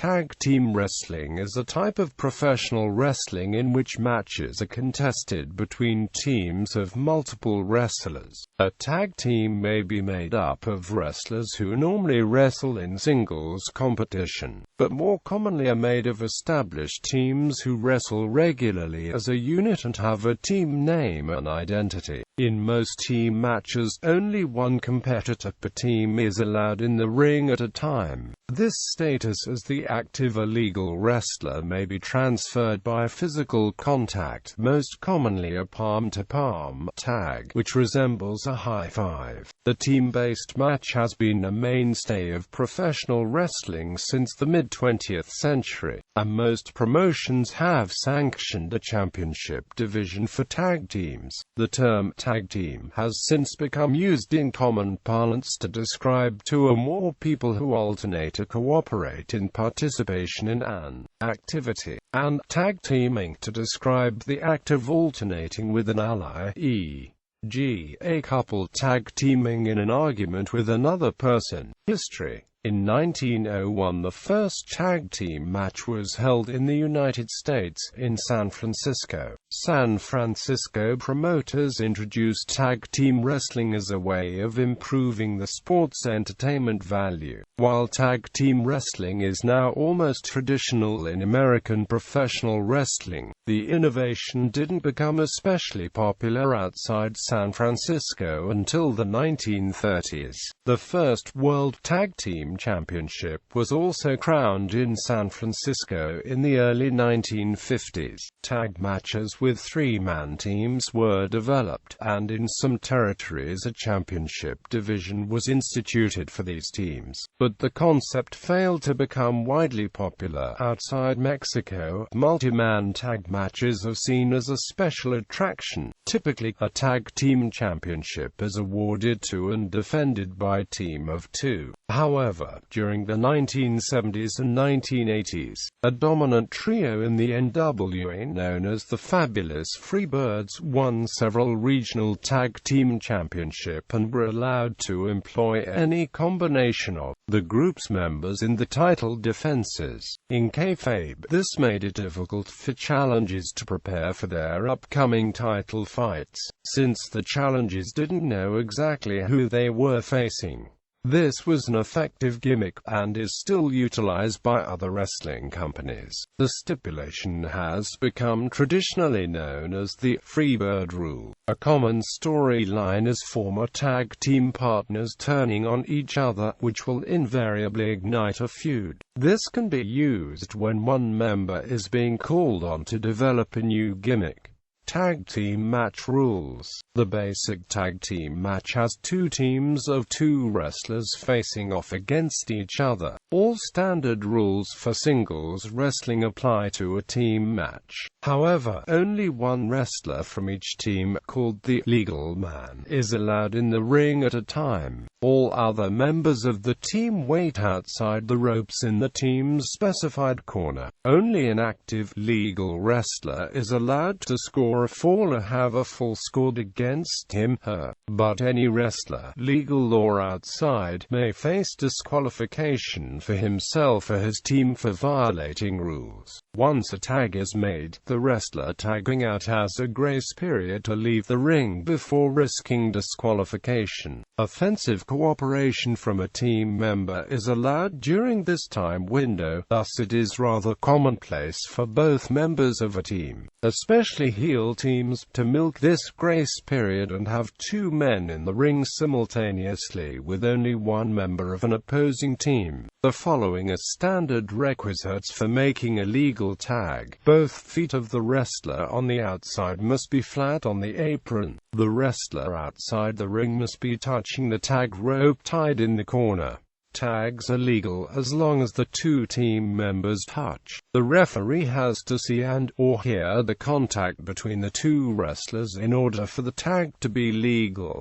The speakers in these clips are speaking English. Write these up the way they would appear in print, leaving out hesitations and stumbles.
Tag team wrestling is a type of professional wrestling in which matches are contested between teams of multiple wrestlers. A tag team may be made up of wrestlers who normally wrestle in singles competition, but more commonly are made of established teams who wrestle regularly as a unit and have a team name and identity. In most team matches, only one competitor per team is allowed in the ring at a time. This status as the active or legal wrestler may be transferred by physical contact, most commonly a palm-to-palm tag, which resembles a high five. The team-based match has been a mainstay of professional wrestling since the mid-20th century, and most promotions have sanctioned a championship division for tag teams. The term tag team has since become used in common parlance to describe two or more people who alternate or cooperate in participation in an activity, and tag teaming to describe the act of alternating with an ally, e.g., a couple tag teaming in an argument with another person. History. In 1901, the first tag team match was held in the United States, in San Francisco. San Francisco promoters introduced tag team wrestling as a way of improving the sport's entertainment value. While tag team wrestling is now almost traditional in American professional wrestling, the innovation didn't become especially popular outside San Francisco until the 1930s. The first World Tag Team Championship was also crowned in San Francisco in the early 1950s. Tag matches with three-man teams were developed, and in some territories a championship division was instituted for these teams. But the concept failed to become widely popular outside Mexico. Multi-man tag matches are seen as a special attraction. Typically, a tag team championship is awarded to and defended by a team of two. However, during the 1970s and 1980s, a dominant trio in the NWA known as the Fabulous Freebirds won several regional tag team championships and were allowed to employ any combination of the group's members in the title defenses. In kayfabe, this made it difficult for challengers to prepare for their upcoming title fights, since the challengers didn't know exactly who they were facing. This was an effective gimmick, and is still utilized by other wrestling companies. The stipulation has become traditionally known as the Freebird Rule. A common storyline is former tag team partners turning on each other, which will invariably ignite a feud. This can be used when one member is being called on to develop a new gimmick. Tag team match rules. The basic tag team match has two teams of two wrestlers facing off against each other. All standard rules for singles wrestling apply to a team match. However, only one wrestler from each team, called the legal man, is allowed in the ring at a time. All other members of the team wait outside the ropes in the team's specified corner. Only an active, legal wrestler is allowed to score a fall or have a fall scored against him/her. But any wrestler, legal or outside, may face disqualification for himself or his team for violating rules. Once a tag is made, the wrestler tagging out has a grace period to leave the ring before risking disqualification. Offensive cooperation from a team member is allowed during this time window, thus it is rather commonplace for both members of a team, especially heel teams, to milk this grace period and have two men in the ring simultaneously with only one member of an opposing team. The following are standard requisites for making a legal tag. Both feet of the wrestler on the outside must be flat on the apron. The wrestler outside the ring must be touching the tag rope tied in the corner. Tags are legal as long as the two team members touch. The referee has to see and/or hear the contact between the two wrestlers in order for the tag to be legal.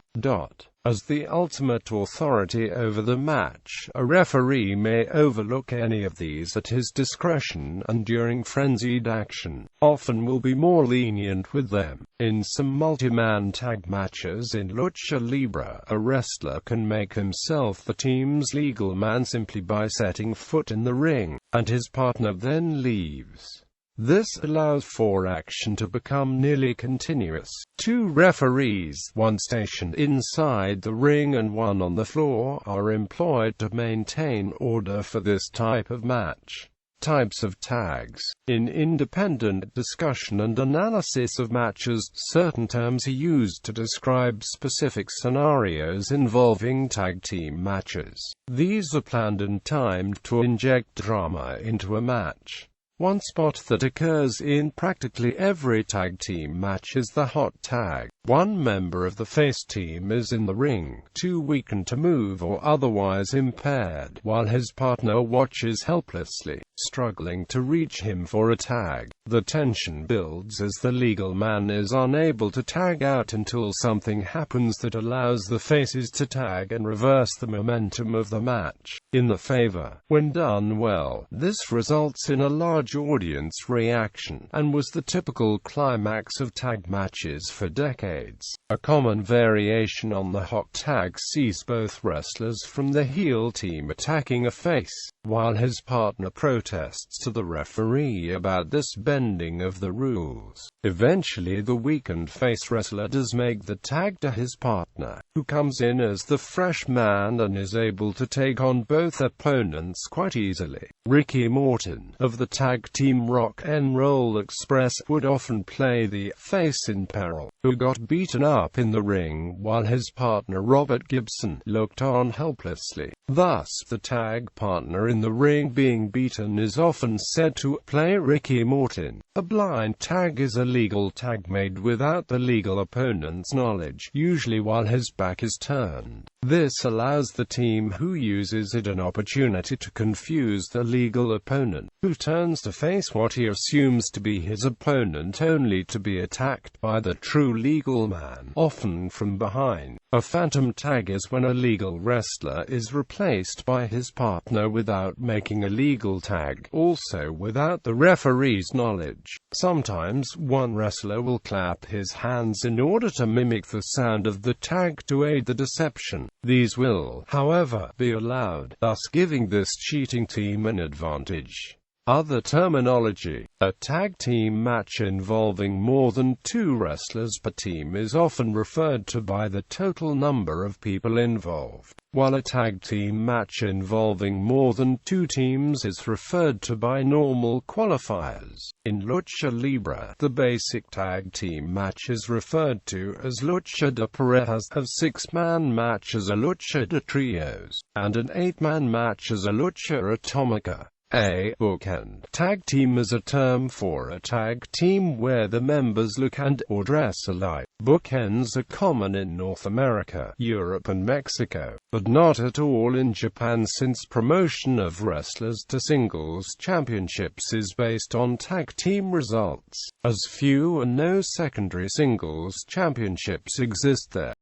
As the ultimate authority over the match, a referee may overlook any of these at his discretion, and during frenzied action, often will be more lenient with them. In some multi-man tag matches in lucha libre, a wrestler can make himself the team's legal man simply by setting foot in the ring, and his partner then leaves. This allows for action to become nearly continuous. 2 referees, one stationed inside the ring and one on the floor, are employed to maintain order for this type of match. Types of tags. In independent discussion and analysis of matches, certain terms are used to describe specific scenarios involving tag team matches. These are planned and timed to inject drama into a match. One spot that occurs in practically every tag team match is the hot tag. One member of the face team is in the ring, too weakened to move or otherwise impaired, while his partner watches helplessly, struggling to reach him for a tag. The tension builds as the legal man is unable to tag out until something happens that allows the faces to tag and reverse the momentum of the match in their favor. When done well, this results in a large audience reaction, and was the typical climax of tag matches for decades. A common variation on the hot tag sees both wrestlers from the heel team attacking a face, while his partner protests to the referee about this bending of the rules. Eventually the weakened face wrestler does make the tag to his partner, who comes in as the fresh man and is able to take on both opponents quite easily. Ricky Morton, of the tag team Rock 'n' Roll Express, would often play the face in peril, who got beaten up in the ring, while his partner Robert Gibson looked on helplessly. Thus, the tag partner in the ring being beaten is often said to play Ricky Morton. A blind tag is a legal tag made without the legal opponent's knowledge, usually while his back is turned. This allows the team who uses it an opportunity to confuse the legal opponent, who turns to face what he assumes to be his opponent only to be attacked by the true legal man, often from behind. A phantom tag is when a legal wrestler is replaced by his partner without making a legal tag, also without the referee's knowledge. Sometimes, one wrestler will clap his hands in order to mimic the sound of the tag to aid the deception. These will, however, be allowed, thus giving this cheating team an advantage. Other terminology. A tag team match involving more than 2 wrestlers per team is often referred to by the total number of people involved, while a tag team match involving more than 2 teams is referred to by normal qualifiers. In lucha libre, the basic tag team match is referred to as lucha de parejas, a 6-man match as a lucha de trios, and an 8-man match as a lucha atomica. A bookend tag team is a term for a tag team where the members look and/or dress alike. Bookends are common in North America, Europe and Mexico, but not at all in Japan, since promotion of wrestlers to singles championships is based on tag team results, as few and no secondary singles championships exist there.